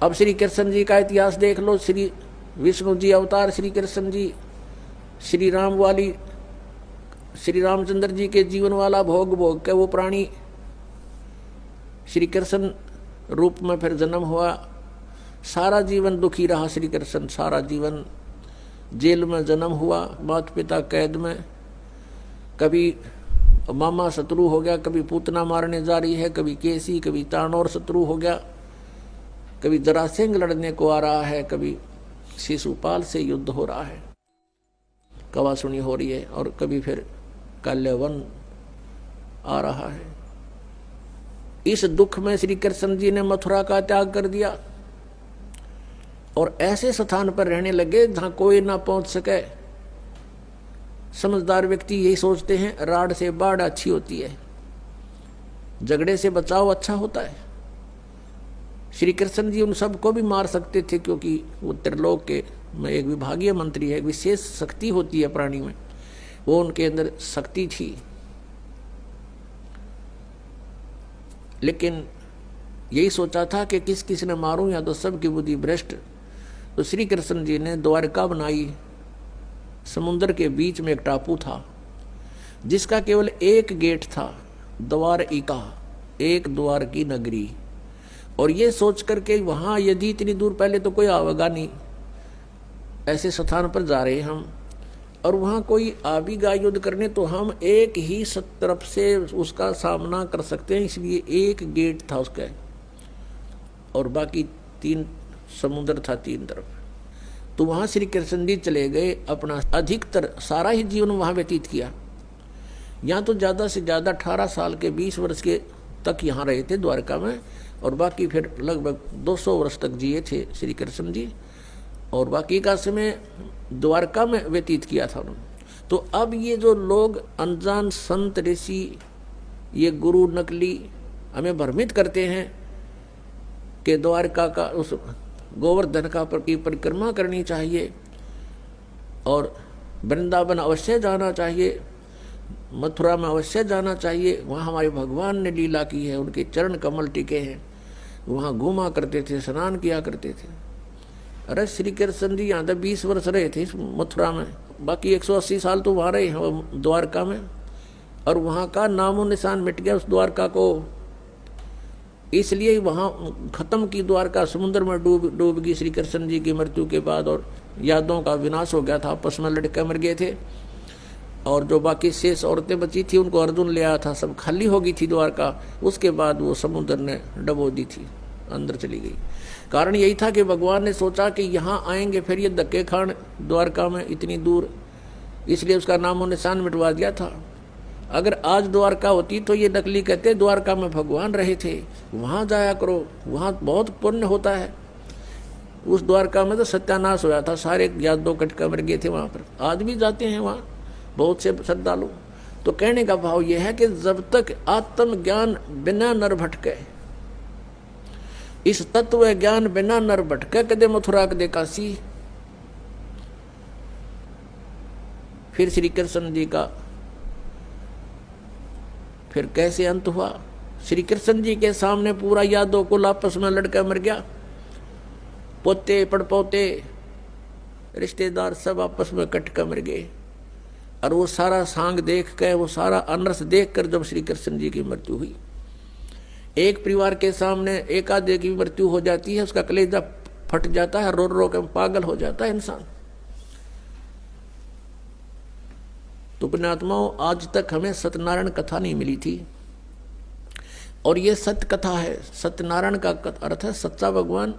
अब श्री कृष्ण जी का इतिहास देख लो। श्री विष्णु जी अवतार श्री कृष्ण जी, श्री राम वाली, श्री रामचंद्र जी के जीवन वाला भोग भोग के वो प्राणी श्री कृष्ण रूप में फिर जन्म हुआ। सारा जीवन दुखी रहा श्री कृष्ण, सारा जीवन जेल में जन्म हुआ, माता पिता कैद में, कभी मामा शत्रु हो गया, कभी पूतना मारने जा रही है, कभी केसी, कभी चाणोर शत्रु हो गया, कभी जरासेंग लड़ने को आ रहा है, कभी शिशुपाल से युद्ध हो रहा है, कवासुनी हो रही है, और कभी फिर काल्यवन आ रहा है। इस दुख में श्री कृष्ण जी ने मथुरा का त्याग कर दिया और ऐसे स्थान पर रहने लगे जहां कोई ना पहुंच सके। समझदार व्यक्ति यही सोचते हैं राड से बाढ़ अच्छी होती है, झगड़े से बचाव अच्छा होता है। श्री कृष्ण जी उन सबको भी मार सकते थे, क्योंकि वो त्रिलोक के में एक विभागीय मंत्री है, एक विशेष शक्ति होती है प्राणी में, वो उनके अंदर शक्ति थी। लेकिन यही सोचा था कि किस किस ने मारूं, या तो सबकी बुद्धि भ्रष्ट। तो श्री कृष्ण जी ने द्वारका बनाई। समुद्र के बीच में एक टापू था जिसका केवल एक गेट था, द्वारिका, एक द्वार की नगरी। और ये सोच करके वहां यदि इतनी दूर पहले तो कोई आवेगा नहीं, ऐसे स्थान पर जा रहे हम, और वहां कोई आ भी गया युद्ध करने तो हम एक ही तरफ से उसका सामना कर सकते हैं, इसलिए एक गेट था उसका, और बाकी 3 समुद्र था 3 तरफ। तो वहां श्री कृष्ण जी चले गए, अपना अधिकतर सारा ही जीवन वहां व्यतीत किया। यहाँ तो ज़्यादा से ज़्यादा 18 साल के 20 वर्ष के तक यहाँ रहे थे द्वारका में, और बाकी फिर लगभग 200 वर्ष तक जिए थे श्री कृष्ण जी, और बाकी का समय द्वारका में व्यतीत किया था उन्होंने। तो अब ये जो लोग अनजान संत ऋषि, ये गुरु नकली हमें भ्रमित करते हैं कि द्वारका का उस गोवर्धन का की परिक्रमा करनी चाहिए और वृंदावन अवश्य जाना चाहिए, मथुरा में अवश्य जाना चाहिए, वहाँ हमारे भगवान ने लीला की है, उनके चरण कमल टिके हैं, वहाँ घूमा करते थे, स्नान किया करते थे। अरे श्री कृष्ण जी यहाँ तक 20 वर्ष रहे थे मथुरा में, बाकी 180 साल तो वहाँ रहे हैं द्वारका में, और वहाँ का नामो निशान मिट गया उस द्वारका को। इसलिए वहाँ खत्म की द्वारका, समुद्र में डूब गई श्री कृष्ण जी की मृत्यु के बाद, और यादों का विनाश हो गया था, आपस में लड़के मर गए थे, और जो बाकी शेष औरतें बची थी उनको अर्जुन ले आया था, सब खाली हो गई थी द्वारका। उसके बाद वो समुद्र ने डबो दी थी, अंदर चली गई। कारण यही था कि भगवान ने सोचा कि यहाँ आएंगे फिर ये धक्के खान द्वारका में इतनी दूर, इसलिए उसका नामो निशान मिटवा दिया था। अगर आज द्वारका होती तो ये नकली कहते द्वारका में भगवान रहे थे, वहाँ जाया करो, वहाँ बहुत पुण्य होता है। उस द्वारका में तो सत्यानाश होया था, सारे यादव कटका मर गए थे वहाँ पर। आज भी जाते हैं वहाँ बहुत से श्रद्धालु। तो कहने का भाव यह है कि जब तक आत्मज्ञान बिना नर भटके, इस तत्व ज्ञान बिना नर भटके, कदे मथुरा कदे काशी। फिर श्री कृष्ण जी का फिर कैसे अंत हुआ? श्री कृष्ण जी के सामने पूरा यादव कुल आपस में लड़का मर गया, पोते पड़पोते रिश्तेदार सब आपस में कट कर मर गए। और वो सारा सांग देख कर, वो सारा अनर्थ देख कर जब श्री कृष्ण जी की मृत्यु हुई, एक परिवार के सामने एक आधे की मृत्यु हो जाती है, उसका कलेजा फट जाता है, रो रो कर पागल हो जाता है इंसान। तो पुण्यात्माओं, आज तक हमें सत्यनारायण कथा नहीं मिली थी, और ये सत्य कथा है। सत्यनारायण का अर्थ है सच्चा भगवान,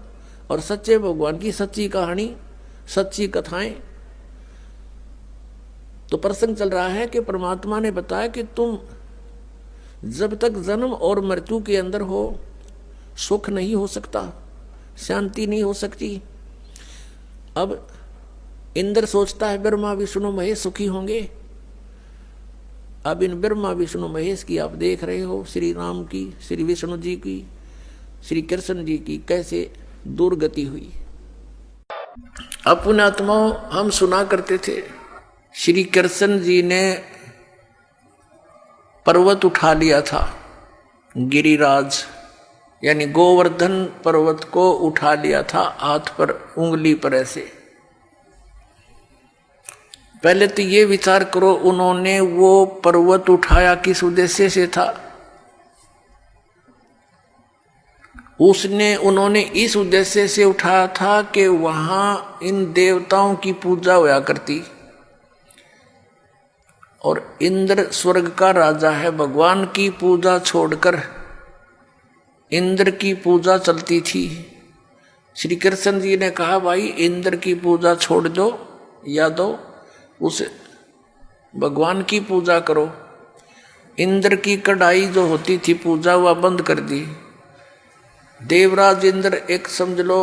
और सच्चे भगवान की सच्ची कहानी, सच्ची कथाएं। तो प्रसंग चल रहा है कि परमात्मा ने बताया कि तुम जब तक जन्म और मृत्यु के अंदर हो, सुख नहीं हो सकता, शांति नहीं हो सकती। अब इंद्र सोचता है ब्रह्मा विष्णु महेश सुखी होंगे। अब इन ब्रह्मा विष्णु महेश की आप देख रहे हो, श्री राम की, श्री विष्णु जी की, श्री कृष्ण जी की कैसे दुर्गति हुई। अब पुण्यात्माओं, हम सुना करते थे श्री कृष्ण जी ने पर्वत उठा लिया था, गिरिराज यानी गोवर्धन पर्वत को उठा लिया था हाथ पर, उंगली पर ऐसे। पहले तो ये विचार करो, उन्होंने वो पर्वत उठाया किस उद्देश्य से था? उन्होंने इस उद्देश्य से उठाया था कि वहां इन देवताओं की पूजा हुआ करती, और इंद्र स्वर्ग का राजा है, भगवान की पूजा छोड़कर इंद्र की पूजा चलती थी। श्री कृष्ण जी ने कहा भाई इंद्र की पूजा छोड़ दो, या दो उस भगवान की पूजा करो। इंद्र की कढ़ाई जो होती थी पूजा, वह बंद कर दी। देवराज इंद्र एक समझ लो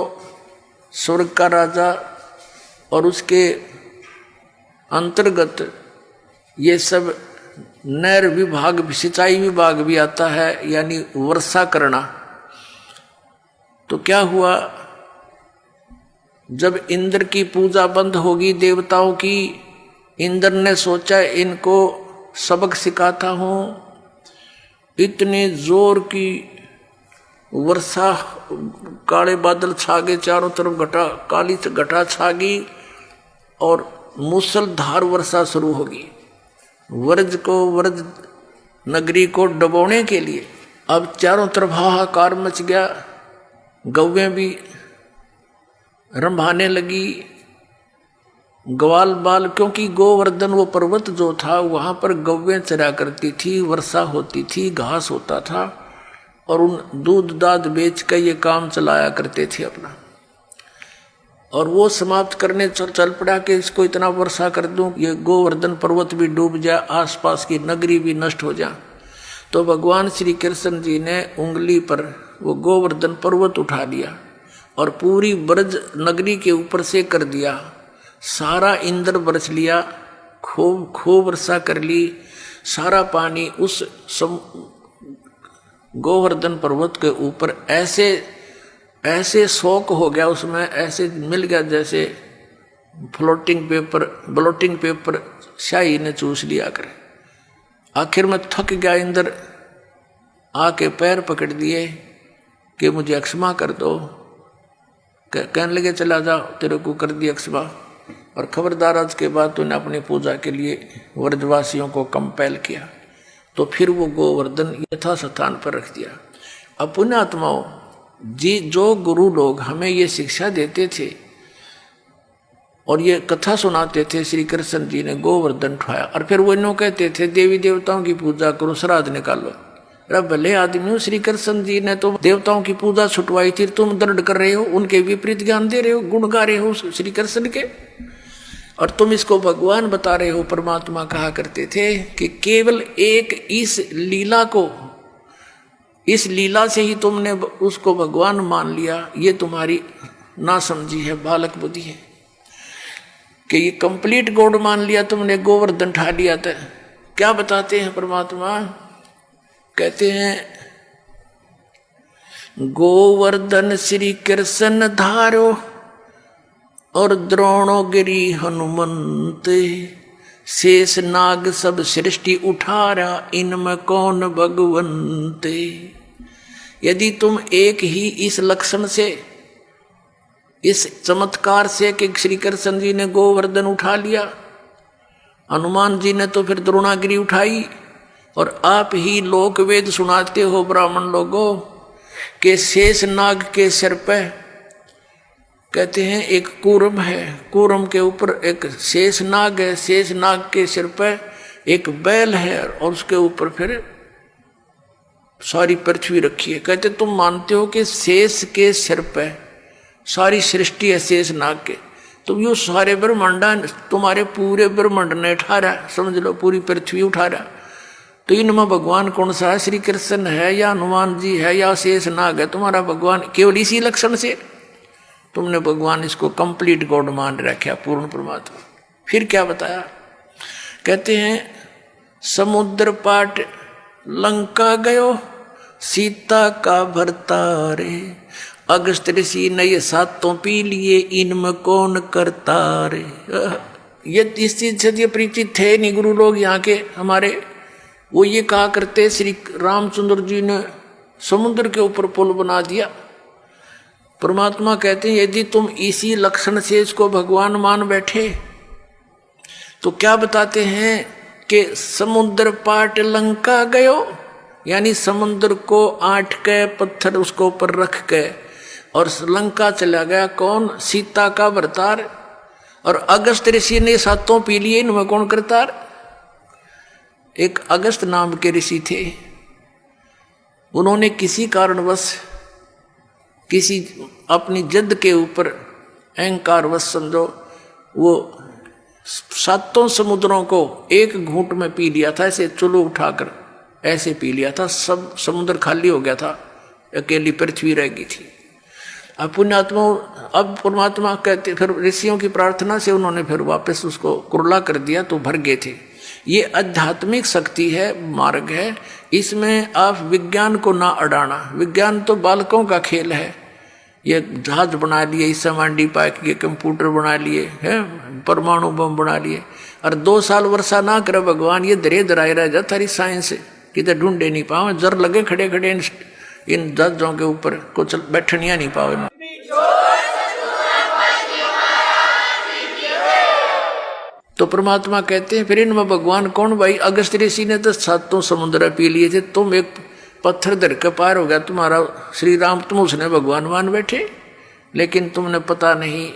स्वर्ग का राजा, और उसके अंतर्गत ये सब नहर विभाग, सिंचाई विभाग भी आता है, यानी वर्षा करना। तो क्या हुआ, जब इंद्र की पूजा बंद होगी देवताओं की, इंद्र ने सोचा इनको सबक सिखाता हूं। इतने जोर की वर्षा, काले बादल छा गए चारों तरफ, घटा काली घटा छा गई और मूसलधार वर्षा शुरू होगी। व्रज नगरी को डुबोने के लिए अब चारों तरफ हाहाकार मच गया। गौवें भी रंभाने लगी, ग्वाल बाल, क्योंकि गोवर्धन वो पर्वत जो था वहां पर गौवें चरा करती थी, वर्षा होती थी, घास होता था, और उन दूध दाद बेच कर ये काम चलाया करते थे अपना। और वो समाप्त करने चल पड़ा कि इसको इतना वर्षा कर दूं ये गोवर्धन पर्वत भी डूब जाए, आसपास की नगरी भी नष्ट हो जाए। तो भगवान श्री कृष्ण जी ने उंगली पर वो गोवर्धन पर्वत उठा लिया और पूरी ब्रज नगरी के ऊपर से कर दिया। सारा इंद्र बरस लिया, खूब वर्षा कर ली। सारा पानी उस गोवर्धन पर्वत के ऊपर ऐसे शौक हो गया, उसमें ऐसे मिल गया जैसे ब्लोटिंग पेपर शाही ने चूस लिया करे। आखिर में थक गया इंद्र, आके पैर पकड़ दिए कि मुझे क्षमा कर दो। कहने लगे चला जा, तेरे को कर दिया क्षमा, और खबरदार आज के बाद तूने अपनी पूजा के लिए व्रजवासियों को कंपेल किया। तो फिर वो गोवर्धन यथा स्थान पर रख दिया। अब पुण्यात्माओं जी, जो गुरु लोग हमें ये शिक्षा देते थे और ये कथा सुनाते थे, श्री कृष्ण जी ने गोवर्धन उठाया, और फिर वो इन्हों कहते थे देवी देवताओं की पूजा करो, श्राद्ध निकालो। अरे भले आदमी हो, श्री कृष्ण जी ने तो देवताओं की पूजा छुटवाई थी, तुम दर्द कर रहे हो, उनके विपरीत ज्ञान दे रहे हो, गुण गा रहे हो श्री कृष्ण के, और तुम इसको भगवान बता रहे हो। परमात्मा कहा करते थे कि केवल एक इस लीला से ही तुमने उसको भगवान मान लिया। ये तुम्हारी ना समझी है, बालक बुद्धि है कि ये कंप्लीट गॉड मान लिया तुमने, गोवर्धन उठा लिया। था क्या बताते हैं परमात्मा, कहते हैं गोवर्धन श्री कृष्ण धारो और द्रोणोगिरी हनुमंत, शेष नाग सब सृष्टि उठारा, इनमें कौन भगवंत। यदि तुम एक ही इस लक्षण से, इस चमत्कार से कि श्री कृष्ण जी ने गोवर्धन उठा लिया, हनुमान जी ने तो फिर द्रोणागिरी उठाई, और आप ही लोक वेद सुनाते हो ब्राह्मण लोगों के शेष नाग के सिर पे, कहते हैं एक कूर्म है, कूर्म के ऊपर एक शेष नाग है, शेष नाग के सिर पे एक बैल है, और उसके ऊपर फिर सारी पृथ्वी रखी है। कहते तुम मानते हो कि शेष के सिर पे सारी सृष्टि है शेष नाग के, तो यो सारे ब्रह्मांड तुम्हारे पूरे ब्रह्मांड ने उठा रहा, समझ लो पूरी पृथ्वी उठा रहा। तो इनमें भगवान कौन सा है, श्री कृष्ण है या हनुमान जी है या शेष नाग है तुम्हारा भगवान? केवल इसी लक्षण से तुमने भगवान इसको कंप्लीट गॉड मान रखा, पूर्ण परमात्मा। फिर क्या बताया, कहते हैं समुद्र पाट लंका गयो, सीता का भरतारे, अगस्त ऋषि ने ये सातों पी लिए, इनमें कौन करता रे। ये इस चीज से ये परिचित थे नहीं गुरु लोग यहाँ के हमारे। वो ये कहा करते श्री रामचंद्र जी ने समुद्र के ऊपर पुल बना दिया। परमात्मा कहते हैं यदि तुम इसी लक्षण से इसको भगवान मान बैठे तो क्या बताते हैं कि समुद्र पाट लंका गयो, यानी समुद्र को आट के पत्थर उसको ऊपर रख के और लंका चला गया। कौन? सीता का भरतार। और अगस्त ऋषि ने सातों पी लिए, इनमें कौन करतार? एक अगस्त नाम के ऋषि थे, उन्होंने किसी कारणवश किसी अपनी जिद के ऊपर अहंकारवश समझो वो सातों समुद्रों को एक घूंट में पी लिया था, ऐसे चुल्लू उठाकर ऐसे पी लिया था। सब समुद्र खाली हो गया था, अकेली पृथ्वी रह गई थी। अब पुण्यात्मा, अब परमात्मा कहते, फिर ऋषियों की प्रार्थना से उन्होंने फिर वापस उसको कुरला कर दिया तो भर गए थे। ये आध्यात्मिक शक्ति है, मार्ग है, इसमें आप विज्ञान को ना अड़ाना। विज्ञान तो बालकों का खेल है। ये जहाज बना लिए, इससे मांडी पाक ये कंप्यूटर बना लिए हैं, परमाणु बम बना लिए, और 2 साल वर्षा ना करे भगवान, ये दरे दराए रह जाता रही साइंस किधर ढूंढे नहीं पाओ। जर लगे खड़े खड़े इन जहाजों के ऊपर कुछ बैठनिया नहीं पाओ। तो परमात्मा कहते हैं फिर इनमें भगवान कौन? भाई अगस्त ऋषि ने तो सातों समुद्र पी लिए थे, तुम एक पत्थर धर के पार हो गया तुम्हारा श्री राम, तुम उसने भगवान मान बैठे। लेकिन तुमने पता नहीं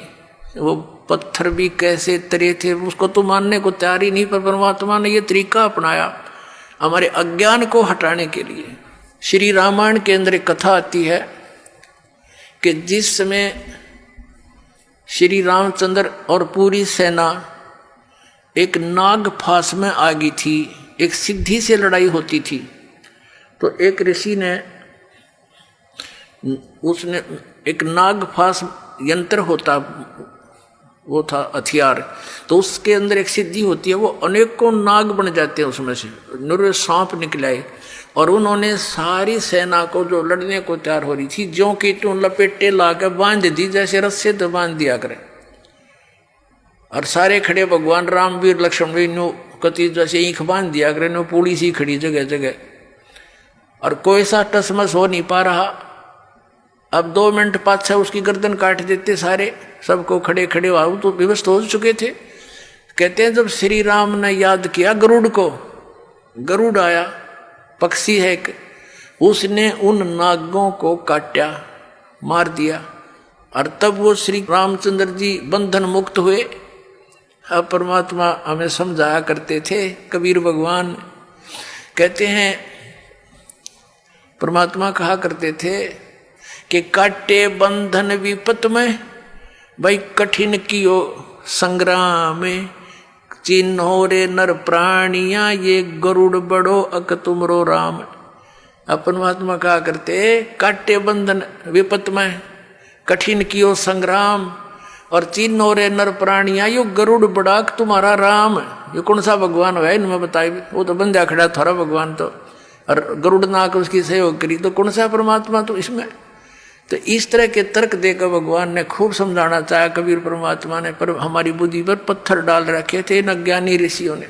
वो पत्थर भी कैसे तरे थे, उसको तो मानने को तैयार ही नहीं। पर परमात्मा ने ये तरीका अपनाया हमारे अज्ञान को हटाने के लिए। श्री रामायण के अंदर एक कथा आती है कि जिस समय श्री रामचंद्र और पूरी सेना एक नाग फांस में आ गई थी, एक सिद्धि से लड़ाई होती थी, तो एक ऋषि ने उसने एक नाग फांस यंत्र होता, वो था हथियार, तो उसके अंदर एक सिद्धि होती है, वो अनेकों नाग बन जाते हैं, उसमें से निरे सांप निकले। और उन्होंने सारी सेना को जो लड़ने को तैयार हो रही थी, ज्यों की त्यों लपेटे ला के बांध दी, जैसे रस्से तो बांध दिया करे। और सारे खड़े भगवान राम वीर लक्ष्मण भी नो कति जैसे ईख बांध दिया करे, नो पूरी सी खड़ी जगह जगह, और कोई सा टसमस हो नहीं पा रहा। अब 2 मिनट पाछा उसकी गर्दन काट देते सारे, सबको खड़े खड़े आओ तो विवश हो चुके थे। कहते हैं जब श्री राम ने याद किया गरुड़ को, गरुड़ आया, पक्षी है एक, उसने उन नागों को काटा, मार दिया, और तब वो श्री रामचंद्र जी बंधन मुक्त हुए। अब परमात्मा हमें समझाया करते थे, कबीर भगवान कहते हैं, परमात्मा कहा करते थे कि काटे बंधन विपत में, भाई कठिन कियो संग्राम में, चिन्हो रे नर प्राणिया ये गरुड़ बड़ो अक तुमरो राम। अब परमात्मा कहा करते काटे बंधन विपत में, कठिन कियो संग्राम, और चिन्हो रे नर प्राणिया यो गरुड़ बड़ा तुम्हारा राम। ये कौन सा भगवान है इनमें बताए? वो तो बंदा खड़ा थारा भगवान, तो और गरुड़ नाक उसकी सहयोग करी, तो कौन सा परमात्मा? तो इसमें तो इस तरह के तर्क देकर भगवान ने खूब समझाना चाहा कबीर परमात्मा ने, पर हमारी बुद्धि पर पत्थर डाल रखे थे इन अज्ञानी ऋषियों ने।